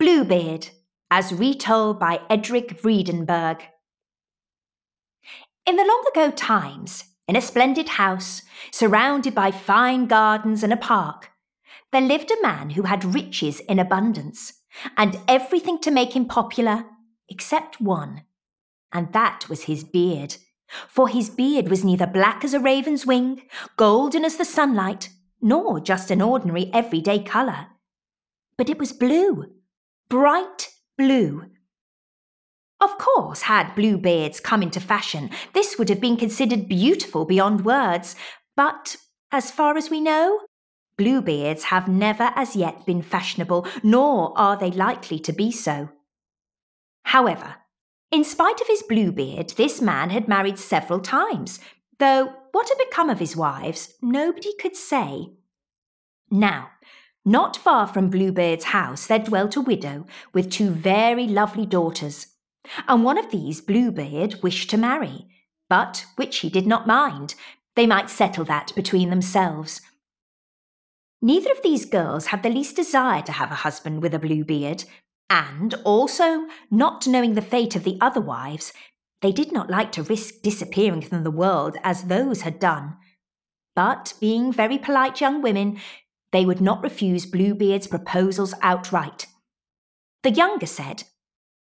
Bluebeard, as retold by Edric Vredenberg. In the long ago times, in a splendid house, surrounded by fine gardens and a park, there lived a man who had riches in abundance, and everything to make him popular, except one, and that was his beard. For his beard was neither black as a raven's wing, golden as the sunlight, nor just an ordinary everyday colour. But it was blue, bright blue. Of course, had blue beards come into fashion, this would have been considered beautiful beyond words, but, as far as we know, blue beards have never as yet been fashionable, nor are they likely to be so. However, in spite of his blue beard, this man had married several times, though what had become of his wives, nobody could say. Now, not far from Bluebeard's house there dwelt a widow with two very lovely daughters, and one of these Bluebeard wished to marry, but which he did not mind. They might settle that between themselves. Neither of these girls had the least desire to have a husband with a blue beard, and also, not knowing the fate of the other wives, they did not like to risk disappearing from the world as those had done. But, being very polite young women, they would not refuse Bluebeard's proposals outright. The younger said,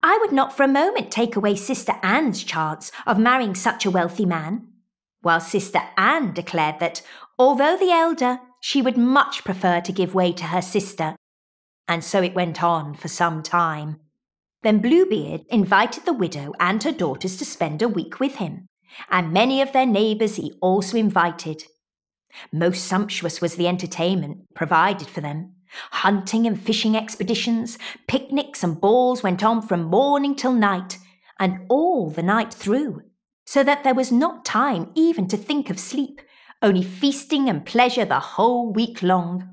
"I would not for a moment take away Sister Anne's chance of marrying such a wealthy man," while Sister Anne declared that, although the elder, she would much prefer to give way to her sister. And so it went on for some time. Then Bluebeard invited the widow and her daughters to spend a week with him, and many of their neighbours he also invited. Most sumptuous was the entertainment provided for them. Hunting and fishing expeditions, picnics and balls went on from morning till night, and all the night through, so that there was not time even to think of sleep, only feasting and pleasure the whole week long.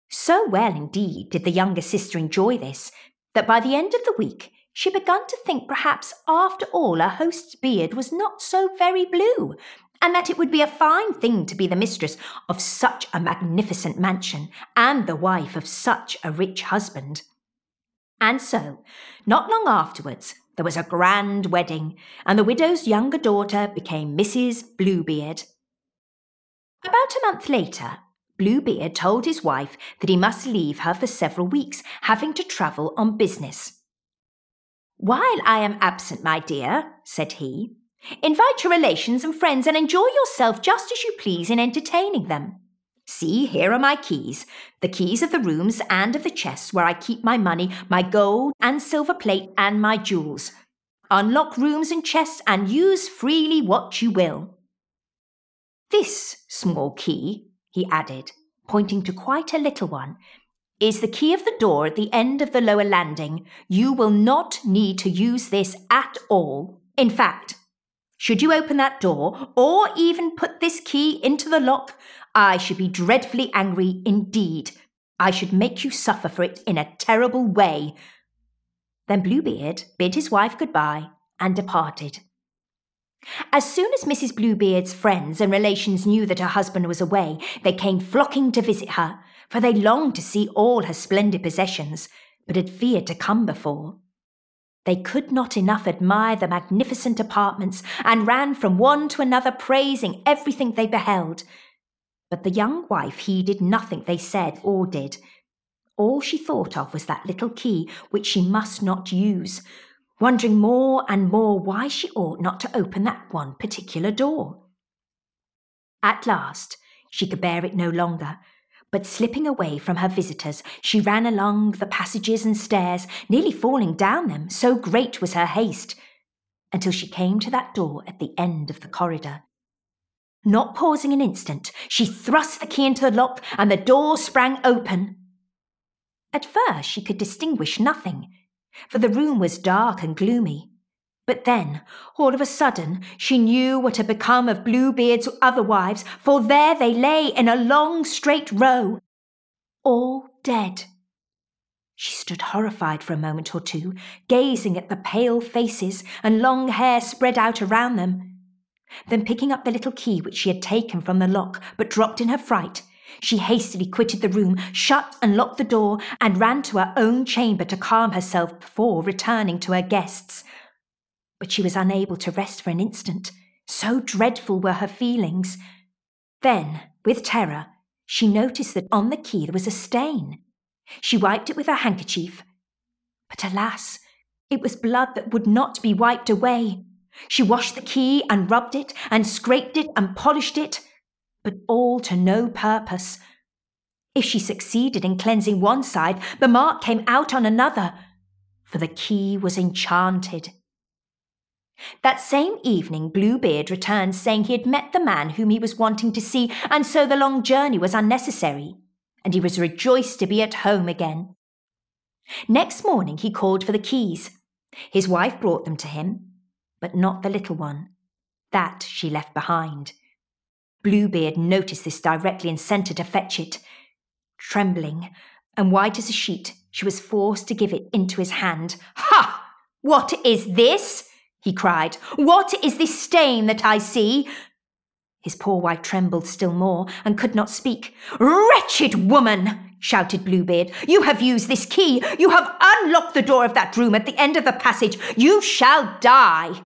So well indeed did the younger sister enjoy this, that by the end of the week she began to think perhaps after all her host's beard was not so very blue, and that it would be a fine thing to be the mistress of such a magnificent mansion and the wife of such a rich husband. And so, not long afterwards, there was a grand wedding, and the widow's younger daughter became Mrs. Bluebeard. About a month later, Bluebeard told his wife that he must leave her for several weeks, having to travel on business. "While I am absent, my dear," said he, "invite your relations and friends and enjoy yourself just as you please in entertaining them. See, here are my keys, the keys of the rooms and of the chests where I keep my money, my gold and silver plate and my jewels. Unlock rooms and chests and use freely what you will. This small key," he added, pointing to quite a little one, "is the key of the door at the end of the lower landing. You will not need to use this at all. In fact, should you open that door, or even put this key into the lock, I should be dreadfully angry indeed. I should make you suffer for it in a terrible way." Then Bluebeard bid his wife goodbye and departed. As soon as Mrs. Bluebeard's friends and relations knew that her husband was away, they came flocking to visit her, for they longed to see all her splendid possessions, but had feared to come before. They could not enough admire the magnificent apartments, and ran from one to another praising everything they beheld. But the young wife heeded nothing they said or did. All she thought of was that little key which she must not use, wondering more and more why she ought not to open that one particular door. At last, she could bear it no longer, but slipping away from her visitors, she ran along the passages and stairs, nearly falling down them, so great was her haste, until she came to that door at the end of the corridor. Not pausing an instant, she thrust the key into the lock, and the door sprang open. At first she could distinguish nothing, for the room was dark and gloomy. But then, all of a sudden, she knew what had become of Bluebeard's other wives, for there they lay in a long straight row, all dead. She stood horrified for a moment or two, gazing at the pale faces and long hair spread out around them. Then picking up the little key which she had taken from the lock but dropped in her fright, She hastily quitted the room, shut and locked the door, and ran to her own chamber to calm herself before returning to her guests. But she was unable to rest for an instant, so dreadful were her feelings. Then, with terror, she noticed that on the key there was a stain. She wiped it with her handkerchief. But alas, it was blood that would not be wiped away. She washed the key and rubbed it and scraped it and polished it, but all to no purpose. If she succeeded in cleansing one side, the mark came out on another, for the key was enchanted. That same evening, Bluebeard returned saying he had met the man whom he was wanting to see, and so the long journey was unnecessary, and he was rejoiced to be at home again. Next morning he called for the keys. His wife brought them to him, but not the little one. That she left behind. Bluebeard noticed this directly and sent her to fetch it. Trembling and white as a sheet, she was forced to give it into his hand. "Ha! What is this?" he cried. "What is this stain that I see?" His poor wife trembled still more and could not speak. "Wretched woman!" shouted Bluebeard. "You have used this key. You have unlocked the door of that room at the end of the passage. You shall die."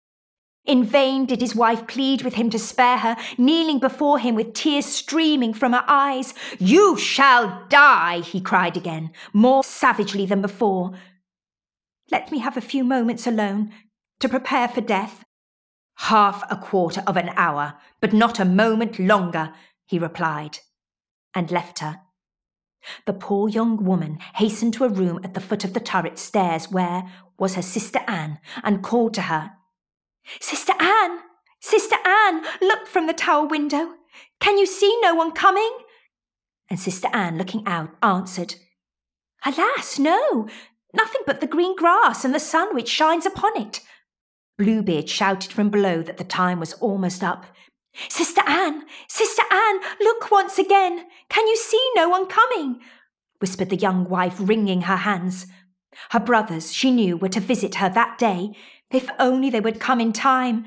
In vain did his wife plead with him to spare her, kneeling before him with tears streaming from her eyes. "You shall die," he cried again, more savagely than before. "Let me have a few moments alone to prepare for death." "Half a quarter of an hour, but not a moment longer," he replied, and left her. The poor young woman hastened to a room at the foot of the turret stairs where was her sister Anne, and called to her. "Sister Anne! Sister Anne! Look from the tower window! Can you see no one coming?" And Sister Anne, looking out, answered, "Alas, no! Nothing but the green grass and the sun which shines upon it." Bluebeard shouted from below that the time was almost up. "Sister Anne! Sister Anne! Look once again! Can you see no one coming?" whispered the young wife, wringing her hands. Her brothers, she knew, were to visit her that day. If only they would come in time.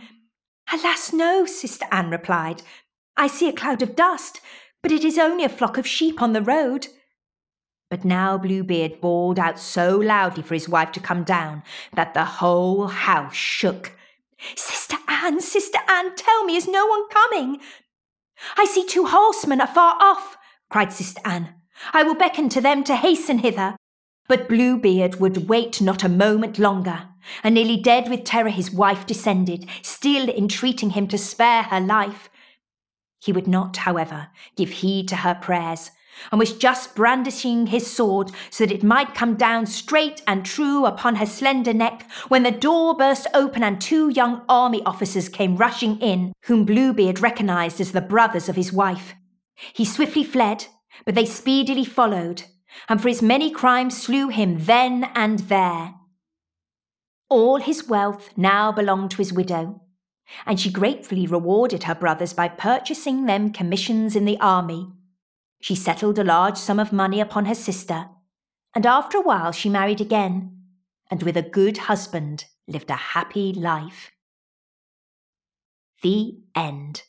"Alas, no," Sister Anne replied. "I see a cloud of dust, but it is only a flock of sheep on the road." But now Bluebeard bawled out so loudly for his wife to come down that the whole house shook. Sister Anne, tell me, is no one coming?" "I see 2 horsemen afar off," cried Sister Anne. "I will beckon to them to hasten hither." But Bluebeard would wait not a moment longer, and nearly dead with terror his wife descended, still entreating him to spare her life. He would not, however, give heed to her prayers, and was just brandishing his sword so that it might come down straight and true upon her slender neck, when the door burst open and 2 young army officers came rushing in, whom Bluebeard recognised as the brothers of his wife. He swiftly fled, but they speedily followed, and for his many crimes slew him then and there. All his wealth now belonged to his widow, and she gratefully rewarded her brothers by purchasing them commissions in the army. She settled a large sum of money upon her sister, and after a while she married again, and with a good husband lived a happy life. The end.